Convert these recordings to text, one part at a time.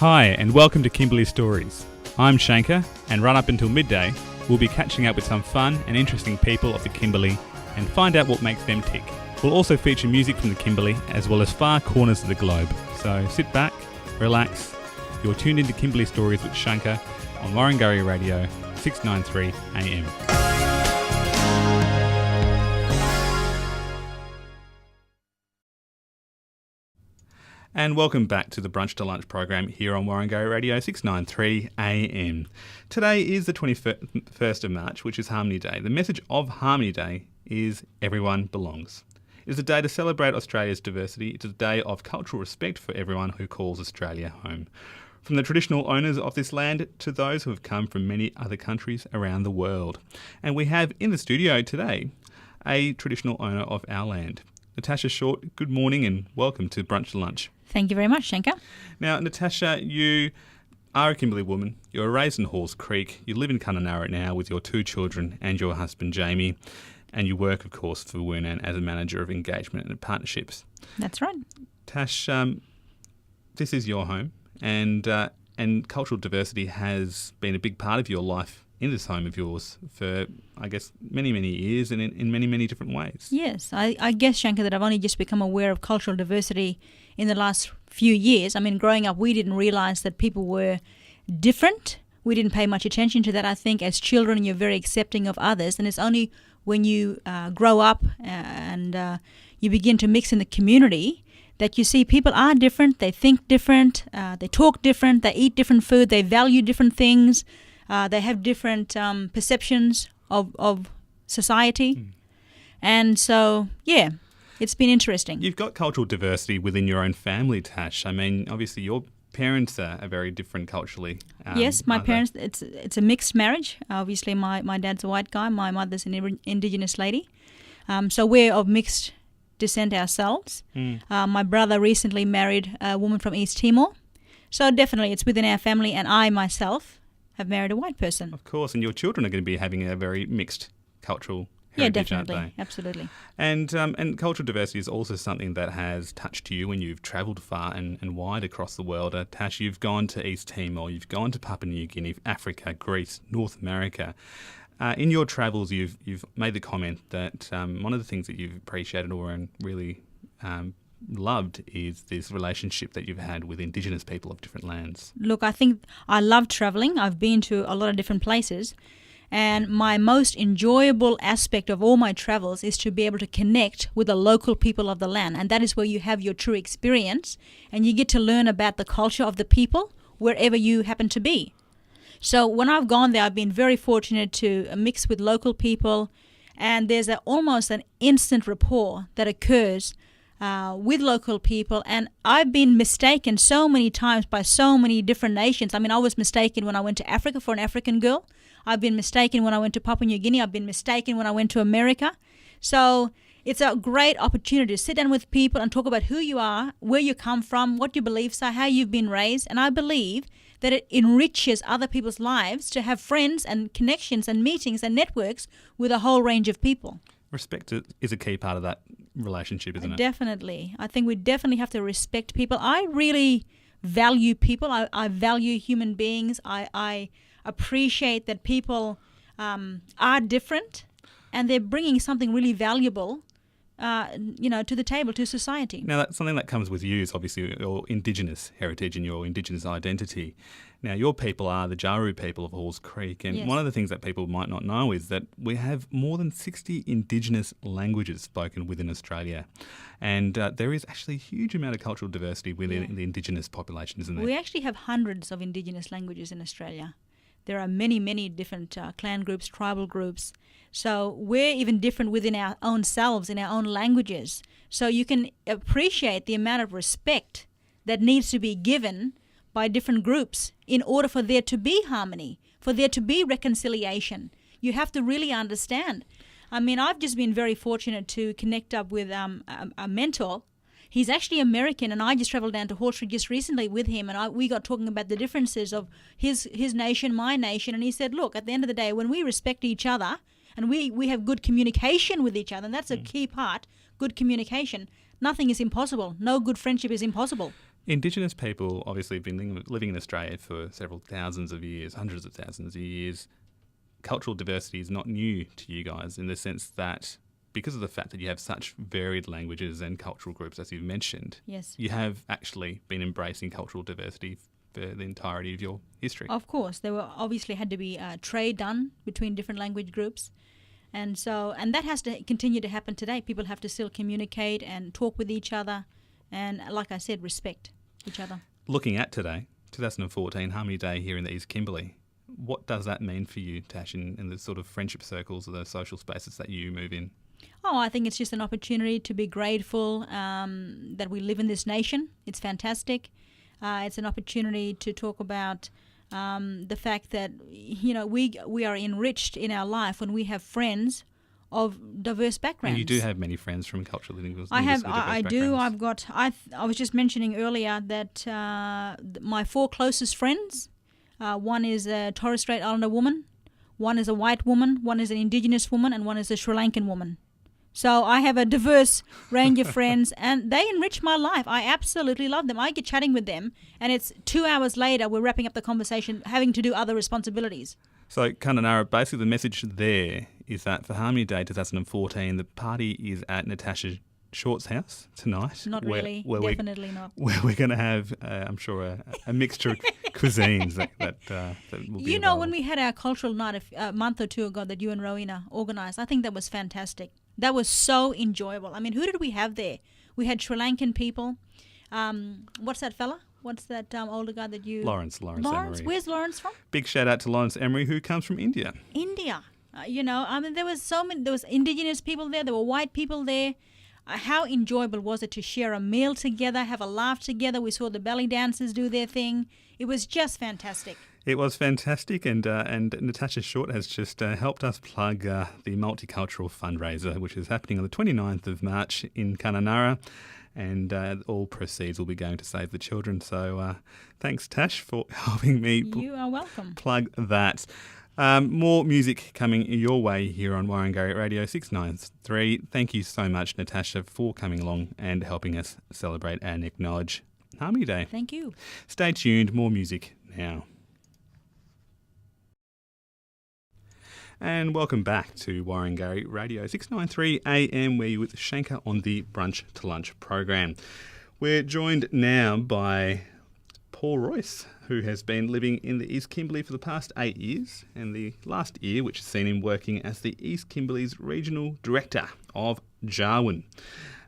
Hi, and welcome to Kimberley Stories. I'm Shanker, and right up until midday, we'll be catching up with some fun and interesting people of the Kimberley and find out what makes them tick. We'll also feature music from the Kimberley as well as far corners of the globe. So sit back, relax. You're tuned into Kimberley Stories with Shanker on Warringah Radio, 693 AM. And welcome back to the Brunch to Lunch program here on Warringah Radio 693 AM. Today is the 21st of March, which is Harmony Day. The message of Harmony Day is everyone belongs. It is a day to celebrate Australia's diversity. It's a day of cultural respect for everyone who calls Australia home. From the traditional owners of this land to those who have come from many other countries around the world. And we have in the studio today a traditional owner of our land. Natasha Short, good morning and welcome to Brunch to Lunch. Thank you very much, Shanker. Now, Natasha, you are a Kimberley woman. You were raised in Halls Creek. You live in Kununurra now with your two children and your husband, Jamie. And you work, of course, for Jawun as a manager of engagement and partnerships. That's right. Tash, this is your home, and cultural diversity has been a big part of your life in this home of yours for, I guess, many, many years and in many, many different ways. Yes, I guess, Shanker, that I've only just become aware of cultural diversity in the last few years. I mean, growing up, we didn't realise that people were different. We didn't pay much attention to that. I think as children, you're very accepting of others, and it's only when you grow up and you begin to mix in the community that you see people are different, they think different, they talk different, they eat different food, they value different things, they have different perceptions of society. And so, yeah, it's been interesting. You've got cultural diversity within your own family, Tash. I mean, obviously your parents are very different culturally. Yes, my parents, it's a mixed marriage. Obviously, my dad's a white guy, my mother's an Indigenous lady. So we're of mixed descent ourselves. My brother recently married a woman from East Timor. So definitely it's within our family, and I myself have married a white person. Of course, and your children are going to be having a very mixed cultural heritage, definitely, aren't they? Absolutely. And cultural diversity is also something that has touched you when you've travelled far and wide across the world. Tash, you've gone to East Timor, you've gone to Papua New Guinea, Africa, Greece, North America. In your travels, you've made the comment that one of the things that you've appreciated or really loved is this relationship that you've had with Indigenous people of different lands. Look, I think I love travelling. I've been to a lot of different places. And my most enjoyable aspect of all my travels is to be able to connect with the local people of the land. And that is where you have your true experience and you get to learn about the culture of the people wherever you happen to be. So when I've gone there, I've been very fortunate to mix with local people, and there's almost an instant rapport that occurs with local people. And I've been mistaken so many times by so many different nations. I mean, I was mistaken when I went to Africa for an African girl. I've been mistaken when I went to Papua New Guinea. I've been mistaken when I went to America. So it's a great opportunity to sit down with people and talk about who you are, where you come from, what your beliefs are, how you've been raised. And I believe that it enriches other people's lives to have friends and connections and meetings and networks with a whole range of people. Respect is a key part of that relationship, isn't it? Definitely. I think we definitely have to respect people. I really value people. I value human beings. I appreciate that people are different and they're bringing something really valuable to the table, to society. Now, that's something that comes with you is obviously your Indigenous heritage and your Indigenous identity. Now, your people are the Jawun people of Halls Creek, and yes. One of the things that people might not know is that we have more than 60 Indigenous languages spoken within Australia, and there is actually a huge amount of cultural diversity within the Indigenous population, isn't there? We actually have hundreds of Indigenous languages in Australia. There are many, many different clan groups, tribal groups. So we're even different within our own selves, in our own languages. So you can appreciate the amount of respect that needs to be given by different groups in order for there to be harmony, for there to be reconciliation. You have to really understand. I mean, I've just been very fortunate to connect up with a mentor. He's actually American, and I just travelled down to Halls Creek just recently with him, and we got talking about the differences of his nation, my nation, and he said, look, at the end of the day, when we respect each other and we have good communication with each other, and that's a key part, good communication, nothing is impossible. No good friendship is impossible. Indigenous people obviously have been living in Australia for several thousands of years, hundreds of thousands of years. Cultural diversity is not new to you guys in the sense that because of the fact that you have such varied languages and cultural groups, as you've mentioned, Yes. you have actually been embracing cultural diversity for the entirety of your history. Of course, there were obviously had to be trade done between different language groups. And that has to continue to happen today. People have to still communicate and talk with each other and, like I said, respect each other. Looking at today, 2014, Harmony Day here in the East Kimberley, what does that mean for you, Tash, in the sort of friendship circles or the social spaces that you move in? Oh, I think it's just an opportunity to be grateful that we live in this nation. It's fantastic. It's an opportunity to talk about the fact that, you know, we are enriched in our life when we have friends of diverse backgrounds. And you do have many friends from cultural linguists. I do. I've got. I was just mentioning earlier that my 4 closest friends. One is a Torres Strait Islander woman, one is a white woman, one is an Indigenous woman, and one is a Sri Lankan woman. So I have a diverse range of friends, and they enrich my life. I absolutely love them. I get chatting with them, and it's 2 hours later we're wrapping up the conversation, having to do other responsibilities. So, Kununurra, basically the message there is that for Harmony Day 2014, the party is at Natasha Short's house tonight. Not really, definitely not. Where we're going to have, I'm sure, a mixture of cuisines that will be available. When we had our cultural night a month or two ago that you and Rowena organised, I think that was fantastic. That was so enjoyable. I mean, who did we have there? We had Sri Lankan people. What's that fella? What's that older guy that you... Lawrence Emery. Where's Lawrence from? Big shout out to Lawrence Emery, who comes from India. India. I mean, there was Indigenous people there. There were white people there. How enjoyable was it to share a meal together, have a laugh together? We saw the belly dancers do their thing. It was just fantastic. It was fantastic, and Natasha Short has just helped us plug the multicultural fundraiser, which is happening on the 29th of March in Kununurra, and all proceeds will be going to Save the Children. So thanks, Tash, for helping me You are welcome. Plug that. More music coming your way here on Warringah Radio 693. Thank you so much, Natasha, for coming along and helping us celebrate and acknowledge Harmony Day. Thank you. Stay tuned, more music now. And welcome back to Warringah Radio 693 AM. We're with Shanker on the Brunch to Lunch program. We're joined now by Paul Royce, who has been living in the East Kimberley for the past 8 years, and the last year which has seen him working as the East Kimberley's Regional Director of Jawun,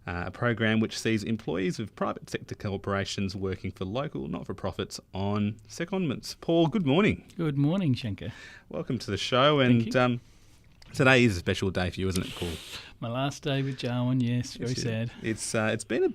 a program which sees employees of private sector corporations working for local not-for-profits on secondments. Paul, good morning. Good morning, Shanker. Welcome to the show. Thank and today is a special day for you, isn't it, Paul? My last day with Jawun, yes, very sad. It's been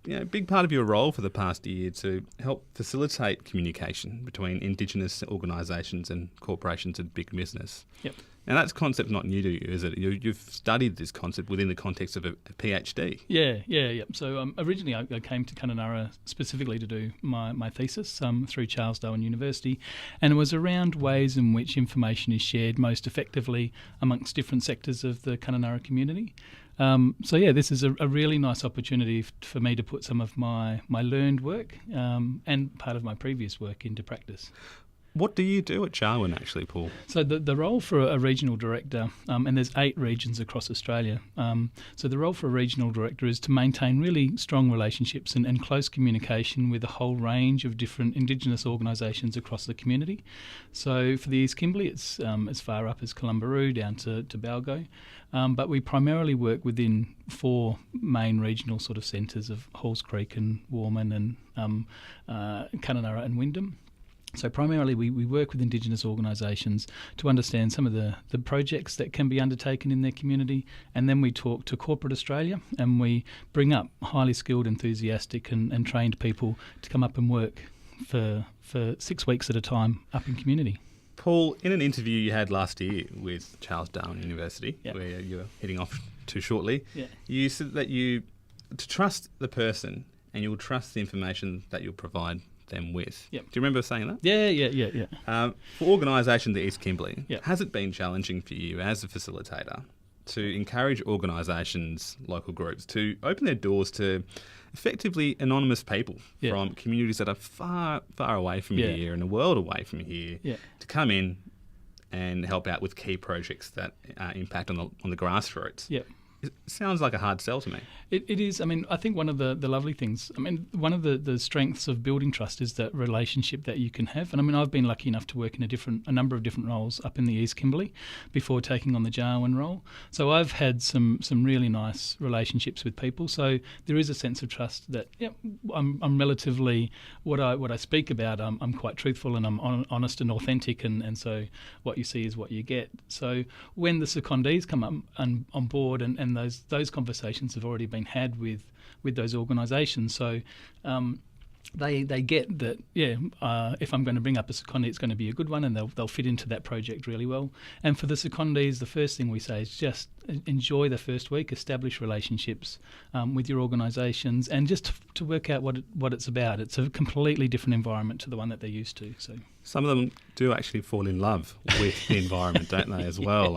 a big part of your role for the past year to help facilitate communication between Indigenous organisations and corporations and big business. Yep. Now, that's concept not new to you, is it? You've studied this concept within the context of a PhD. Yeah. So originally I came to Kununurra specifically to do my thesis through Charles Darwin University, and it was around ways in which information is shared most effectively amongst different sectors of the Kununurra community. This is a really nice opportunity for me to put some of my learned work and part of my previous work into practice. What do you do at Jawun, actually, Paul? So the role for a regional director, and there's 8 regions across Australia, so the role for a regional director is to maintain really strong relationships and close communication with a whole range of different Indigenous organisations across the community. So for the East Kimberley, it's as far up as Columbaroo down to Balgo, but we primarily work within 4 main regional sort of centres of Halls Creek and Warman and Kununurra and Wyndham. So primarily we work with Indigenous organisations to understand some of the projects that can be undertaken in their community, and then we talk to corporate Australia and we bring up highly skilled, enthusiastic and trained people to come up and work for 6 weeks at a time up in community. Paul, in an interview you had last year with Charles Darwin University, Yep. where you're heading off to shortly, Yeah. you said that to trust the person and you'll trust the information that you'll provide them with. Yep. Do you remember saying that? Yeah. For organisation the East Kimberley, Yep. has it been challenging for you as a facilitator to encourage organisations, local groups, to open their doors to effectively anonymous people from communities that are far, far away from here and a world away from here to come in and help out with key projects that impact on the grassroots. Yep. It sounds like a hard sell to me. It is. I mean, I think one of the lovely things, one of the strengths of building trust is that relationship that you can have. And I've been lucky enough to work in a number of different roles up in the East Kimberley before taking on the Jawun role. So I've had some really nice relationships with people. So there is a sense of trust that I'm relatively, what I speak about, I'm quite truthful and I'm honest and authentic, and so what you see is what you get. So when the secondees come up on board and those conversations have already been had with those organisations. So they get that, if I'm going to bring up a secondee, it's going to be a good one, and they'll fit into that project really well. And for the secondees, the first thing we say is just enjoy the first week, establish relationships with your organisations, and just to work out what it's about. It's a completely different environment to the one that they're used to. So some of them do actually fall in love with the environment, don't they, as well?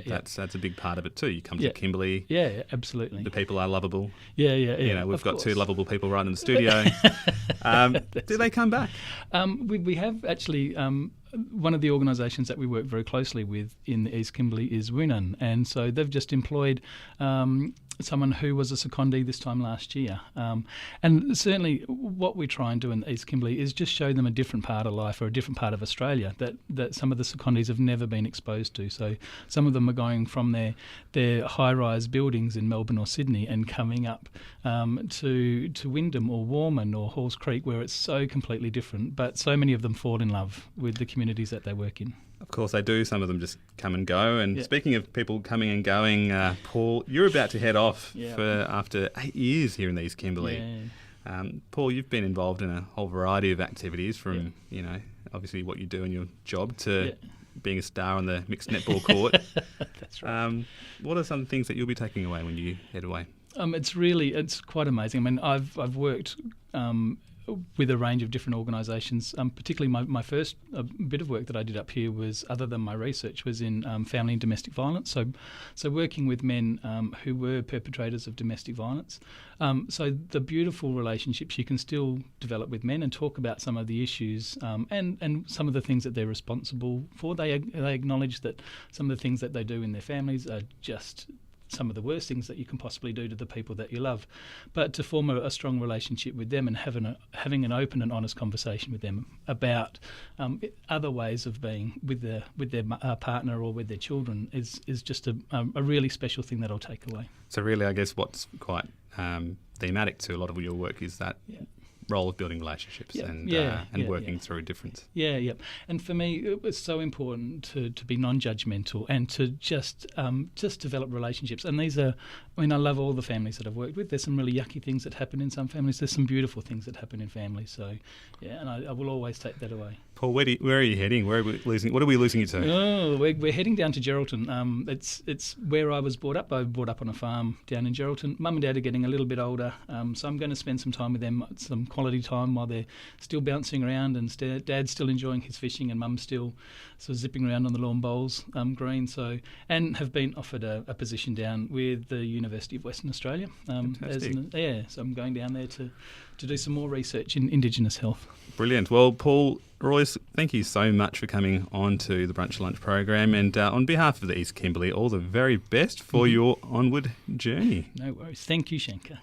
That's a big part of it too. You come to Kimberley. Yeah, absolutely. The people are lovable. Yeah. We've got two lovable people right in the studio. Do they come back? We have actually. One of the organisations that we work very closely with in the East Kimberley is Jawun, and so they've just employed someone who was a secondee this time last year. And certainly what we try and do in the East Kimberley is just show them a different part of life or a different part of Australia that some of the secondees have never been exposed to. So some of them are going from their high-rise buildings in Melbourne or Sydney and coming up to Wyndham or Warman or Halls Creek, where it's so completely different, but so many of them fall in love with the communities that they work in. Of course they do. Some of them just come and go. And speaking of people coming and going, Paul, you're about to head off after 8 years here in the East Kimberley. Yeah. Paul, you've been involved in a whole variety of activities from, obviously what you do in your job to being a star on the mixed netball court. That's right. What are some things that you'll be taking away when you head away? It's quite amazing. I've worked with a range of different organisations. Particularly my first bit of work that I did up here was, other than my research, was in family and domestic violence. So working with men who were perpetrators of domestic violence. So the beautiful relationships you can still develop with men and talk about some of the issues and some of the things that they're responsible for. They acknowledge that some of the things that they do in their families are just some of the worst things that you can possibly do to the people that you love, but to form a strong relationship with them and having an open and honest conversation with them about other ways of being with their partner or with their children is just a really special thing that I'll take away. So really, I guess what's quite thematic to a lot of your work is that role of building relationships and working through difference. And for me, it was so important to be non-judgmental and to just develop relationships. And these are, I love all the families that I've worked with. There's some really yucky things that happen in some families. There's some beautiful things that happen in families. So, and I will always take that away. Paul, where are you heading? What are we losing you to? Oh, we're heading down to Geraldton. It's where I was brought up. I was brought up on a farm down in Geraldton. Mum and Dad are getting a little bit older, so I'm going to spend some time with them, some quality time while they're still bouncing around, and Dad's still enjoying his fishing, and Mum's still sort of zipping around on the lawn bowls green. So, and have been offered a position down with the University of Western Australia. So I'm going down there to do some more research in Indigenous health. Brilliant. Well, Paul Royce, thank you so much for coming on to the Brunch to Lunch program, and on behalf of the East Kimberley, all the very best for your onward journey. No worries. Thank you, Shanker.